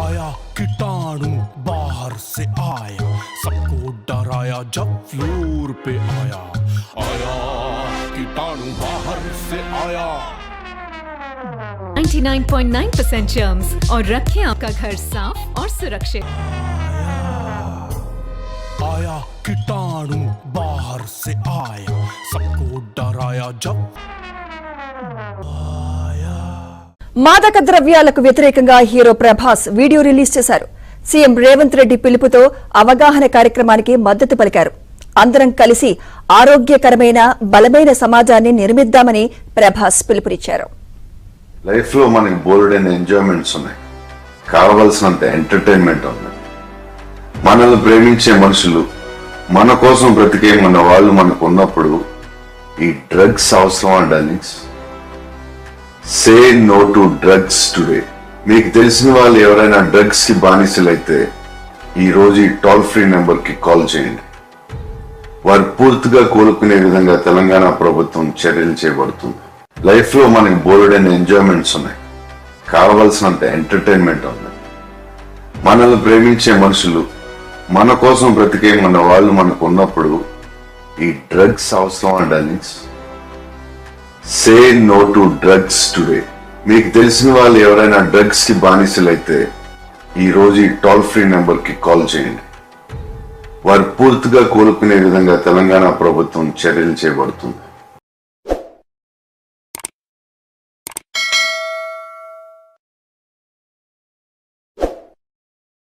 आया कीटाणु बाहर से आया, सबको डराया जब फ्लोर पे आया। आया कीटाणु बाहर से आया। 99.9% जर्म्स और रखें आपका घर साफ और सुरक्षित। आया कीटाणु बाहर से आया, सबको डराया जब మాదక ద్రవ్యాలకు వ్యతిరేకంగా హీరో ప్రభాస్ వీడియో రిలీజ్ చేశారు. సీఎం రేవంత్ రెడ్డి పిలుపుతో అవగాహన కార్యక్రమానికి మద్దతు పలికారు. అందరం కలిసి ఆరోగ్యకరమైన బలమైన సమాజాన్ని నిర్మిద్దామని ప్రభాస్ పిలుపునిచ్చారు. లైఫ్ లో మనకి బోల్డెన్ ఎంజాయ్మెంట్స్ ఉన్నాయి, కావలసినంత ఎంటర్టైన్మెంట్ ఉంది. మనల్ని ప్రేమించే మనుషులు, మన కోసం బ్రతికే మన వాళ్ళు మనకు ఉన్నప్పుడు ఈ డ్రగ్స్ అవసరం darlings. Say no to drugs today. మీకు తెలిసిన వాళ్ళు ఎవరైనా డ్రగ్స్ కి బానిసలైతే ఈ రోజు ఈ టోల్ ఫ్రీ నెంబర్ కి కాల్ చేయండి. వారు పూర్తిగా కోలుకునే విధంగా తెలంగాణ ప్రభుత్వం చర్యలు చేపడుతుంది. లైఫ్ లో మనకి బోల్డెన్ ఎంజాయ్మెంట్స్ ఉన్నాయి, కావలసినంత ఎంటర్టైన్మెంట్ ఉంది. మనల్ని ప్రేమించే మనుషులు, మన కోసం బ్రతికే మన వాళ్ళు మనకు ఉన్నప్పుడు ఈ డ్రగ్స్ అవసరం darlings. Say no to drugs today. మీకు తెలిసిన వాళ్ళు ఎవరైనా డ్రగ్స్ కి బానిసలైతే ఈ రోజు ఈ టోల్ ఫ్రీ నెంబర్ కి కాల్ చేయండి. వారు పూర్తిగా కోలుకునే విధంగా తెలంగాణ ప్రభుత్వం చర్యలు చేపడుతుంది.